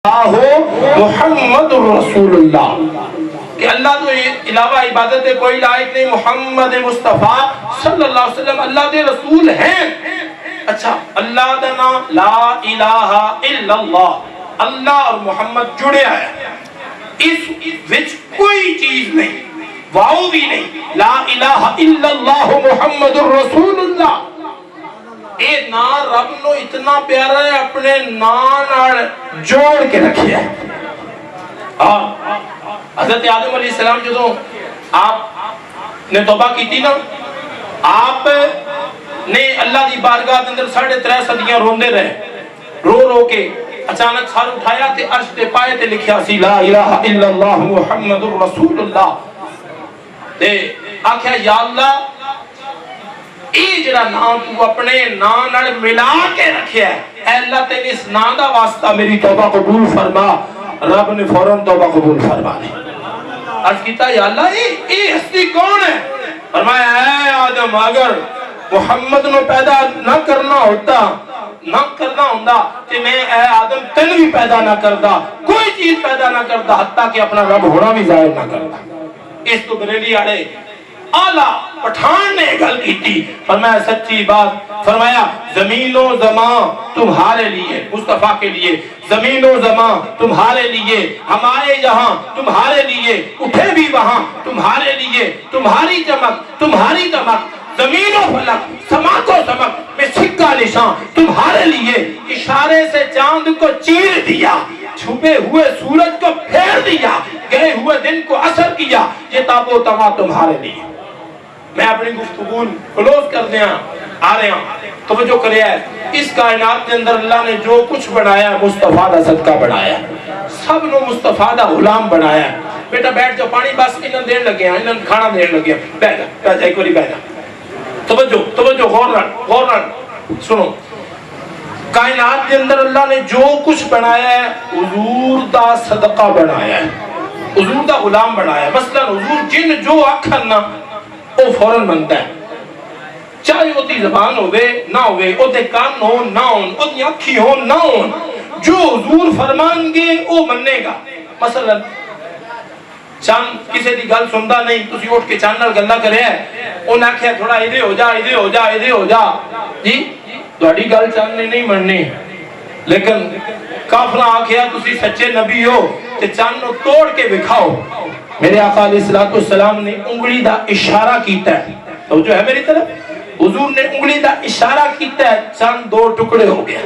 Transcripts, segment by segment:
محمد رسول اللہ کہ اللہ تو علاوہ عبادت کوئی لائق نہیں، محمد مصطفیٰ صلی اللہ علیہ وسلم اللہ دے رسول ہیں۔ اچھا اللہ دا نام لا الہ الا اللہ، اللہ اور محمد جڑیا ہے، اس وچ کوئی چیز نہیں، واؤ بھی نہیں، لا الہ الا اللہ محمد رسول اللہ۔ اے نا رب نو اتنا پیارا ہے، اپنے نان جوڑ کے رکھیا ہے۔ حضرت آدم علیہ السلام جدوں آپ نے توبہ کی تھی نا، آپ نے اللہ دی بارگاہ کے اندر 3.5 صدیاں روندے رہے، رو رو کے اچانک سر اٹھایا تے عرش تے پائے تے لکھیا سی لا الہ الا اللہ محمد رسول اللہ، تے آکھیا یا اللہ اے جڑا نام تو اپنے نام نال ملا کے رکھیا ہے، اے اللہ تیرے اس نام دا واسطہ میری توبہ قبول فرما۔ رب نے فوراً توبہ قبول فرما لی۔ عرض کیتا یا اللہ اے ہستی کون ہے؟ فرمایا اے آدم اگر محمد نو پیدا نہ کرنا ہوتا کہ میں اے آدم تن بھی پیدا نہ کرتا، کوئی چیز پیدا نہ کرتا، حتیٰ کہ اپنا رب ہونا بھی ظاہر نہ کرتا۔ اس تو بریلی آڑے آلہ پٹھان نے گل کی تھی، فرمایا سچی بات، فرمایا زمین و زمان تمہارے لیے، مصطفیٰ کے لیے زمین و زمان تمہارے لیے، ہمارے یہاں تمہارے لیے، اٹھے بھی وہاں تمہارے لیے، تمہاری چمک تمہاری دمک، زمین و فلک سما کو سمک میں سکہ نشان تمہارے لیے، اشارے سے چاند کو چیر دیا، چھپے ہوئے سورج کو پھیر دیا، گئے ہوئے دن کو اثر کیا، یہ تاب و تما تمہارے لیے۔ میں اپنی گفتگو کلوز کر دیا آ رہے ہیں، توجہ کرے ہے اس کائنات کے اندر اللہ نے جو کچھ بنایا ہے مصطفیٰ دا صدقہ بنایا ہے، سب نو مصطفیٰ دا غلام بنایا ہے۔ بیٹا بیٹھ جاؤ، پانی بس انہاں دین لگے ہیں، انہاں کھانا دین لگے ہیں، بیٹھ جا ایک باری بیٹھ جا، توجہ غور رن سنو۔ کائنات کے اندر اللہ نے جو کچھ بنایا ہے حضور دا صدقہ بنایا ہے، حضور دا غلام بنایا ہے۔ مثلا حضور جن جو آکھن نا وہ فوراً بنتا ہے، چاہے وہ دی زبان ہوئے نہ ہوئے، وہ دے کان ہو نہ ہون، وہ دی اکھی ہو نہ ہون، جو حضور فرمان گے وہ مننے گا۔ مثلا چاند کسی دی گل سندا نہیں، تسی اٹھ کے چاند نال گلاں کرے ہے، انہاں کہیا تھوڑا ادھر ہو جا ادھر ہو جا ادھر ہو جا، جی تہاڈی گل چاند نے نہیں مننی، لیکن کافراں آکھیا تسی سچے نبی ہو تے چاند نو توڑ کے دکھاؤ۔ میرے آقا علیہ السلام نے انگلی دا اشارہ کیتا ہے، تو جو ہے میری طرف حضور نے انگلی دا اشارہ کیتا ہے، چاند 2 ٹکڑے ہو گیا۔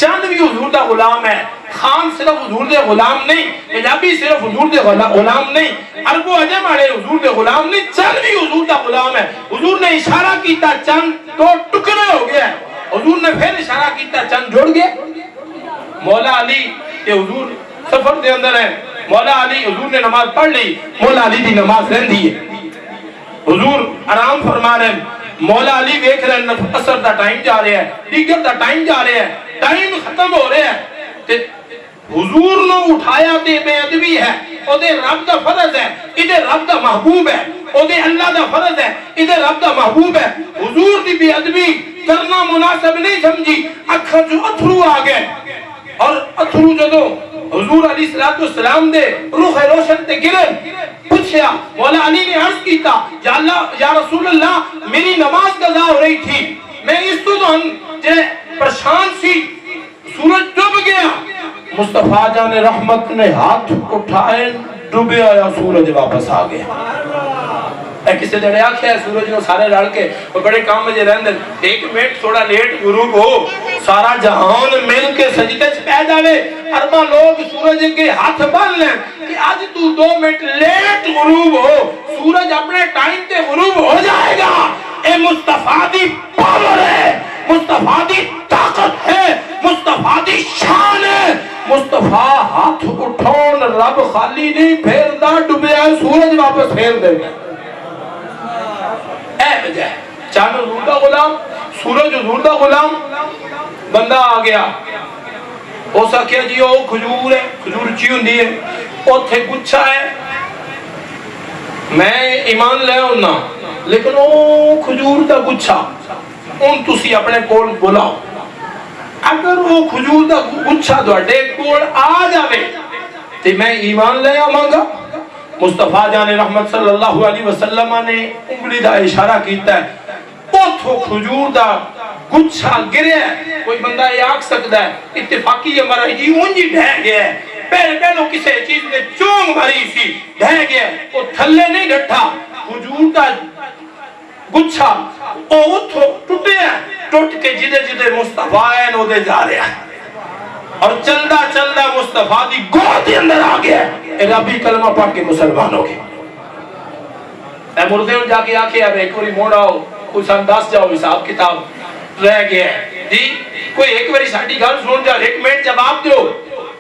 چاند بھی حضور دا غلام ہے، خان صرف حضور دے غلام نہیں، پنجابی صرف حضور دے غلام نہیں، عرب و عجم والے حضور دے غلام نہیں، چاند بھی حضور دا غلام ہے۔ حضور نے اشارہ کیتا، چاند 2 ٹکڑے ہو گیا ہے، حضور نے پھر اشارہ کیتا، چاند جڑ گیا۔ مولا علی کہ حضور سفر دے اندر ہے، مولا علی حضور نے نماز پڑھ لی، مولا علی دی نماز رہن دی ہے، حضور آرام فرما رہے ہیں، مولا علی دیکھ رہے ہیں اثر دا ٹائم جا رہے ہیں، دیگر دا ٹائم جا رہے ہیں، ٹائم ختم ہو رہے ہیں، حضور نے اٹھایا تے بے ادبی ہے، او دے رب دا فرض ہے، ادھے رب دا محبوب ہے، او دے اللہ دا فرض ہے، ادھے رب دا محبوب ہے، حضور دی بے ادبی کرنا مناسب نہیں سمجھی، اکھاں جو اتھرو آ گئے، اور اتھرو جدو حضور علیہ السلام دے روح روشن تے گرے، پوچھیا مولا علی نے عرض کیتا یا اللہ یا رسول اللہ میری نماز قضا ہو رہی تھی، میں اس تو جے پریشان سی، سورج ڈوب گیا، مصطفیٰ جان رحمت نے ہاتھ اٹھائے، ڈوبے آیا سورج واپس آ گیا۔ اے کسے دڑے آکھے ہے سورج نو سارے لڑ کے وہ بڑے کام مجھے رہندن، 1 منٹ تھوڑا لیٹ غروب ہو سارا جہان مل کے سجدے چ پہ جاوے، ارباں لوگ سورج کے ہاتھ بن لیں کہ آج تو 2 منٹ لیٹ غروب ہو، سورج اپنے ٹائم تے غروب ہو جائے گا۔ اے مصطفیٰ دی پاور ہے، مصطفیٰ دی طاقت ہے، مصطفیٰ دی شان ہے۔ مصطفیٰ ہاتھ اٹھون رب خالی نہیں پھیردا، ڈوبیا سورج واپس پھیر دے گا۔ اے وجہ چاند حضور دا غلام، سورج حضور دا غلام، بندہ آ گیا، او سکھیا جی او کھجور ہے، کھجور چی ہوندی ہے، اوتھے گچھا ہے، میں ایمان لے ہونا، لیکن او کھجور دا گچھا ان تسی اپنے کول بلاؤ۔ اگر وہ کھجور دا گچھا دوڑے کول آ جاوے تو میں ایمان لے آواں گا۔ مصطفیٰ جان رحمت صلی اللہ علیہ وسلم نے انگلی دا اشارہ کیتا ہے، اوتھو کھجور دا گچھا گرے ہے۔ کوئی بندہ یہ آکھ سکتا ہے اتفاقی ہمارا جی اونجی ڈھہ گیا ہے، پہلو کسی چیز نے چونگ ماری سی ڈھہ گیا ہے، وہ تھلے نہیں ڈٹھا، کھجور دا گچھا اوتھو ٹوٹے ہیں، ٹوٹ کے جدے جدے مصطفیٰ نو دے جا رہا ہے اور چلدا چلدا مصطفیٰ دی گود دے اندر آ گیا ہے۔ اے ربی کلمہ پڑھ کے مسلمان ہو گئے۔ اے مردے جا کے آکھے اب ایک واری موڑ آؤ، کچھ انداز جاؤ، حساب کتاب رہ گیا ہے جی، کوئی ایک واری ساڈی گل سن جا، ایک منٹ جواب دیو،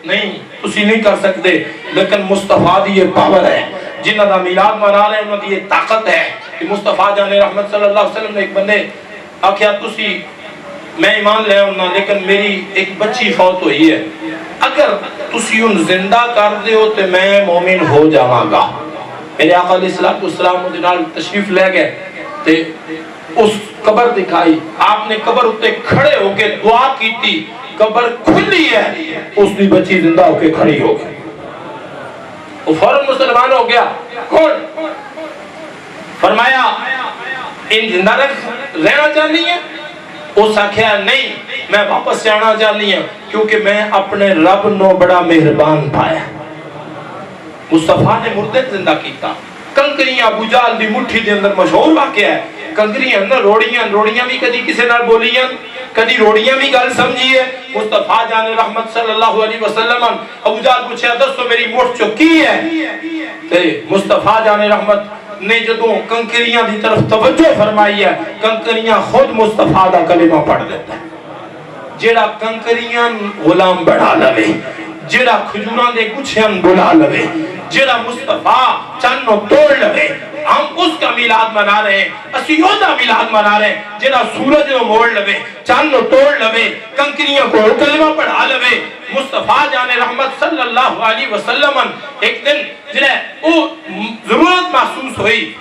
نہیں تسی نہیں کر سکتے، لیکن مصطفیٰ دی یہ پاور ہے، جنہاں دا میلاد منا رہے ہیں انہاں دی یہ طاقت ہے کہ مصطفیٰ جان رحمت صلی اللہ علیہ وسلم نے ایک بندے آکھیا تسی میں ایمان لے آؤں لیکن میری ایک بچی فوت ہوئی ہے، اگر تسی ان زندہ کر دیو تو میں مومن ہو جاواں گا۔ میرے آقا علیہ السلام مدینال تشریف لے گئے تے اس قبر دکھائی، آپ نے قبر اتے کھڑے ہو کے دعا کی تھی، قبر کھلی ہے، اس دی بچی زندہ ہو کے کھڑی ہو گئی، وہ فوراً مسلمان ہو گیا۔ کون؟ فرمایا ان زندہ رہنا چاہنی ہے؟ اس آکھیا نہیں میں واپس جانا چاہنی ہوں کیونکہ میں اپنے رب نو بڑا مہربان پایا۔ مصطفیٰ نے مردے زندہ کیتا، کنکریاں ابو جہل دی مٹھی دے اندر مشہور واقعہ ہے، کنکریاں اندر روڑیاں بھی کدی کسے نال بولیاں، کدی روڑیاں بھی گل سمجھیے۔ مصطفیٰ جان رحمت صلی اللہ علیہ وسلم ابو جہل پوچھا دسو میری مٹھ چکی ہے، تے مصطفیٰ جان رحمت نے جدوں کنکریاں دی طرف توجہ فرمائی ہے، کنکریاں خود مصطفیٰ دا کلمہ پڑھ دیتا ہے۔ جیڑا کنکریاں غلام بڑھا لوے، جیڑا کھجوران دے گچھیاں بلا لوے، جیڑا مصطفیٰ چنو توڑ لوے، ہم اس کا میلاد منا رہے ہیں، اسیوں دا میلاد منا رہے ہیں، جیڑا سورج نو موڑ لوے، چنو توڑ لوے، کنکریاں کو کلمہ پڑھا لوے۔ مصطفیٰ جان رحمت صلی اللہ علیہ وسلم ایک دن جنہیں وہ ضرورت محسوس ہوئی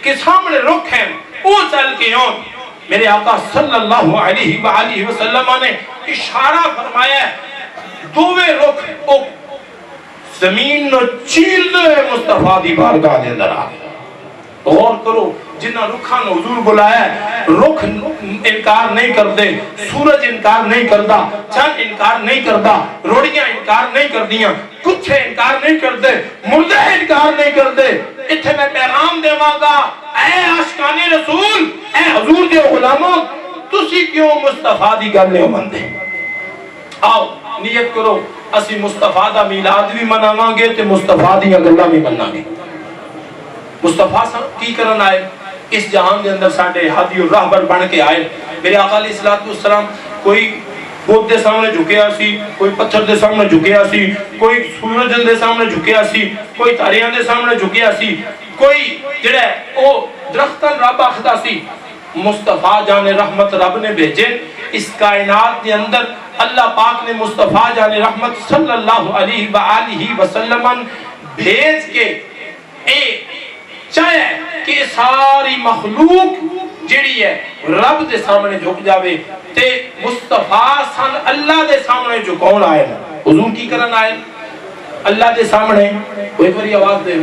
کہ سامنے رکھ ہیں، وہ چل کے ہوں، میرے آقا صلی اللہ علیہ وآلہ وسلم نے اشارہ فرمایا ہے، دووے رکھ او زمین نو چیل دے مصطفیٰ دی بارگاہ دے اندر آگے۔ غور کرو جنہ رکھاں نے حضور بلایا ہے، رکھ انکار نہیں کرتے، سورج انکار نہیں کرتا، چند انکار نہیں کرتا، روڑیاں انکار نہیں کردیاں، کچھ انکار نہیں کرتے، مردے انکار نہیں کرتے۔ اتھے میں پیغام دیواں گا، اے عاشقان رسول، اے حضور دے غلاموں، تسی کیوں مصطفیٰ دی گل نہیں مندے؟ آؤ نیت کرو اسی مصطفیٰ دا میلاد بھی مناواں گے تے مصطفیٰ دی گلاں بھی مناواں گے۔ مصطفیٰ کی کرن آئے اس جہان دے اندر ساڈے ہادی اور راہبر بن کے آئے۔ میرے آقا علیہ السلام کوئی بت دے سامنے جھکیا سی، کوئی پتھر دے سامنے جھکیا سی، کوئی سورج دے سامنے جھکیا سی، کوئی تاریاں دے سامنے جھکیا سی، کوئی جڑا او درختاں رب آکھدا سی۔ مصطفیٰ جان رحمت رب نے بھیجے اس کائنات کے اندر، اللہ پاک نے مصطفیٰ جان رحمت صلی اللہ علیہ وآلہ وسلم بھیج کے چاہے کہ ساری مخلوق جڑی ہے رب دے سامنے جھک جاوے تے مصطفیٰ سن اللہ دے سامنے جھکون آئے۔ حضور کی کرن آئے اللہ دے سامنے، کوئی بری آواز دے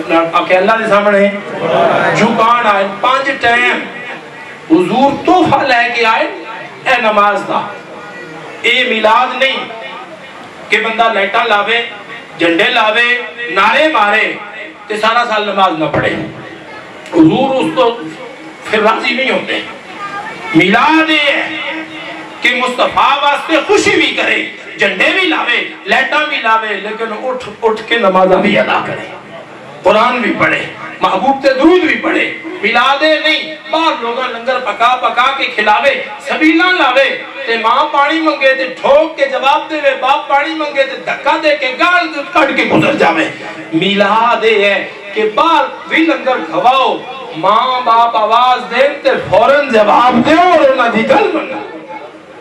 کہ اللہ دے سامنے جھکان آئے۔ 5 ٹائم حضور تحفہ لے کے آئے، اے نماز دا، اے میلاد نہیں کہ بندہ لائٹاں لاوے، جھنڈے لاوے، نعرے مارے تے سارا سال نماز نہ پڑھے۔ حضور اس تو پھر راضی نہیں ہوتے۔ میلاد یہ ہے کہ مصطفیٰ واسطے خوشی بھی کرے، جھنڈے بھی لاوے، لائٹاں بھی لاوے، لیکن اٹھ کے نمازہ بھی ادا کرے، قرآن بھی پڑھے، محبوب تے درود بھی پڑھے۔ میلادے نہیں باہر لوگاں لنگر پکا پکا کے کھلاوے، سبیلاں لاوے تے ماں پانی منگے تے ٹھوک کے جواب دے، باپ پانی منگے تے دھکا دے کے گال کٹ کے گزر جاوے۔ میلاد یہ ہے کہ باہر بھی لنگر کھواؤ، ماں باپ آواز دے تے فوراً جواب دے اور انہاں دی گل منو۔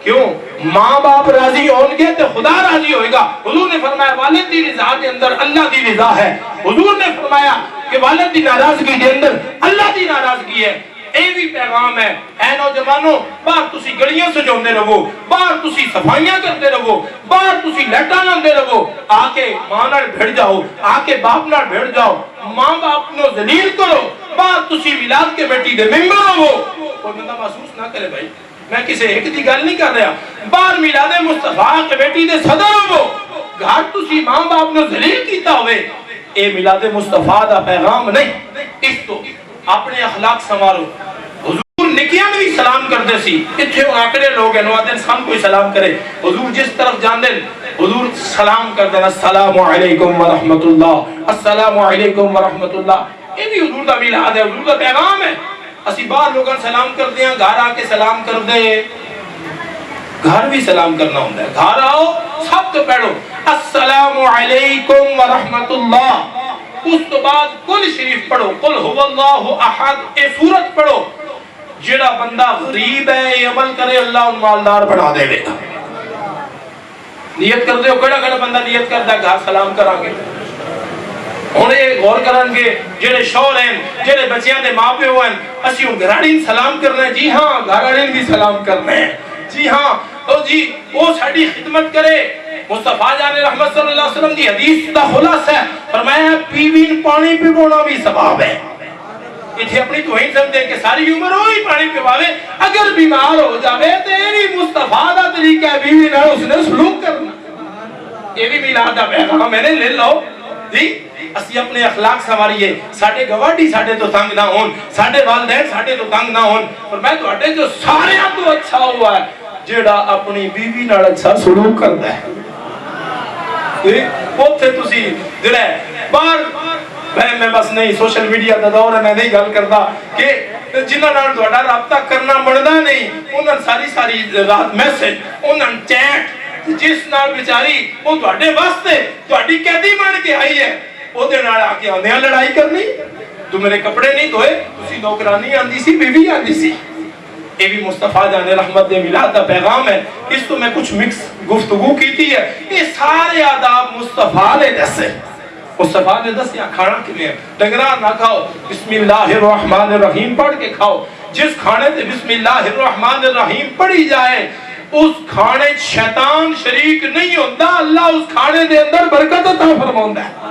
کیوں؟ ماں باپ راضی ہون گے تو خدا راضی ہوئے گا۔ حضور نے فرمایا والد دی رضا کے اندر اللہ دی رضا ہے۔ حضور نے فرمایا کہ والد دی ناراضگی کے اندر اللہ دی ناراضگی ہے۔ اے بھی پیغام ہے اے نوجوانوں باہر تسی گلیاں سجاؤندے رہو باہر تسی صفائیاں کرتے رہو باہر تسی لیٹاں لاندے رہو آ کے ماں نال بھڑ جاؤ آ کے باپ نال بھڑ جاؤ ماں باپ نو ذلیل کرو باہر تسی میلاد کے بیٹی دے ممبر ہو کوئی بندہ محسوس نہ کرے بھائی میں کسی ایک دی گل نہیں کر رہا باہر میلاد مصطفیٰ کے بیٹی دے صدر ہو گھر تسی ماں باپ نو ذلیل کیتا ہوئے اے میلاد مصطفیٰ دا پیغام نہیں اس تو اپنے اخلاق سنوارو حضور نکیاں بھی سلام کرتے سی اتھے آکڑے لوگ ہیں نوادن سام کوئی سلام کرے حضور جس طرف جان دیں حضور سلام کر دینا السلام علیکم ورحمت اللہ السلام علیکم ورحمت اللہ یہ بھی حضور دا میلاد ہے حضور دا پیغام ہے اسی باہر لوگاں سلام کر دیں گھر آ کے سلام کر دے گھر بھی سلام کرنا ہوتا ہے گھر آؤ سب تو پڑھو السلام علیکم ورحمت اللہ اس تو بعد کل شریف پڑھو قل هو اللہ احد اے سورت پڑھو جڑا بندہ غریب ہے یہ عمل کرے اللہ ان مالدار بنا دے گا نیت کر دے ہو کڑا بندہ نیت کرتا ہے گھر سلام کران گے انہیں غور کرن گے جڑے شوہر ہیں جڑے بچیاں دے ماں پیو ہیں اسی ان گھراڑی سلام کرنا ہے جی ہاں گھراڑی بھی سلام کرنا ہے جی ہاں تو جی وہ ساڑی خدمت کرے مصطفیٰ جان رحمت صلی اللہ علیہ وسلم دی حدیث دا خلاص ہے فرمایا پیوین پانی پی بونا بھی ثواب ہے اتھے اپنی توہین سمجھتے ہیں کہ ساری عمر ہوئی پانی پی باوے اگر بیمار ہو جاوے تیری مصطفیٰ دا طریقہ ہے بیوی نہ اس نے سلوک کرنا یہ بھی میلاد دا پیغام میں نے لے لو جی اسی اپنے اخلاق سنواریے ساڑھے گواڑی ساڑھے تو تنگ نہ ہون ساڑھے والدین ساڑھے تو تنگ نہ ہون اور میں تو اٹھے جو سارے تو اچھا ہوا ہے جیڑا اپنی بیوی نال اچھا سلوک کرتا ہے وہ تھے تسی جڑے باہر میں بس نہیں سوشل میڈیا دا دور ہے میں نہیں گل کرتا کہ جنہاں نال تہاڈا رابطہ کرنا بندا نہیں انہاں ساری رات میسج انہاں چیٹ جس نال بیچاری وہ تہاڈے واسطے تہاڈی قیدی بن کے آئی ہے او دے نال آ کے آندے لڑائی کرنی تو میرے کپڑے نہیں دھوئے تسی نوکرانی آندی سی بیوی آندی سی یہ بھی مصطفیٰ جان رحمت دے میلاد دا پیغام ہے اس تو میں کچھ مکس گفتگو کیتی ہے یہ سارے آداب مصطفیٰ نے دسے مصطفیٰ نے دسے کھانا کنے ہیں ڈنگران نہ کھاؤ بسم اللہ الرحمن الرحیم پڑھ کے کھاؤ جس کھانے تے بسم اللہ الرحمن الرحیم پڑھی جائے اس کھانے شیطان شریک نہیں ہوتا اللہ اس کھانے دے اندر برکت عطا فرماؤندا ہے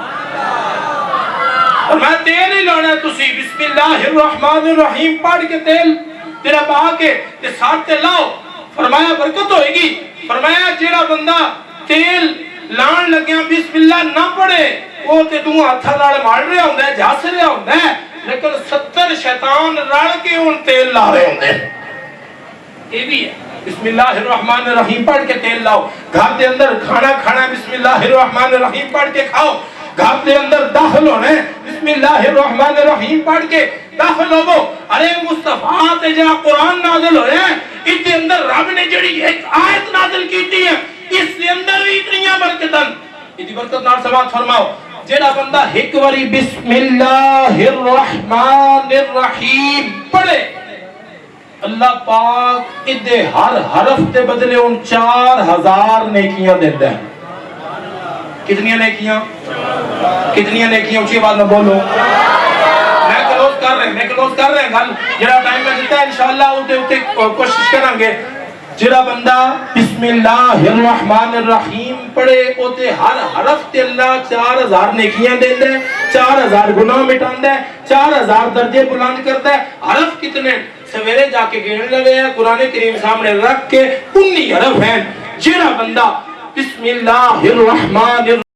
اور میں تیل ہی لانا ہے تسی بسم اللہ الرحمن الرحیم پڑھ کے تیل تیرا پا کے تے ساتھ تے لاؤ فرمایا برکت ہوئے گی فرمایا جیڑا بندہ تیل لان لگیا بسم اللہ نہ پڑے وہ تے دوں ہاتھا نال مار رہا ہوندا ہے جھاس رہا ہوندا ہے لیکن 70 شیطان رل کے ان تیل لا رہے ہوندے یہ بھی ہے بسم اللہ الرحمن الرحیم پڑھ کے تیل لاؤ گھر دے اندر کھانا کھانا بسم اللہ الرحمن الرحیم پڑھ کے کھاؤ گھر دے اندر داخل ہونے بسم اللہ الرحمن الرحیم پڑھ کے داخل ہو ارے مصطفیٰ تے جہاں قرآن نازل ہوئے ہیں اس کے اندر رب نے جڑی ایک آیت نازل کیتی ہے اس کے اندر بھی اتنیاں برکتن اتنی برکت نار سماعت فرماؤ جیڑا بندہ ایک واری بسم اللہ الرحمن الرحیم پڑھے اللہ پاک ادھے ہر حرف تے بدلے ان 4000 نیکیاں دیتا ہے کتنی نیکیاں اونچی آواز میں بولو میں کلوز کر رہے ہیں گل جڑا ٹائم میں دیتا ہے انشاءاللہ اتے کوشش کریں گے جڑا بندہ بسم اللہ الرحمن الرحیم پڑھے اتے ہر حرف تے اللہ 4000 نیکیاں دیتا ہے 4000 گناہ مٹاندا ہے 4000 درجے بلند کرتا ہے حرف کتنے سویرے جا کے گن لگے ہیں قرآن کریم سامنے رکھ کے 19 حرف ہیں جڑا بندہ بسم اللہ الرحمن الرحیم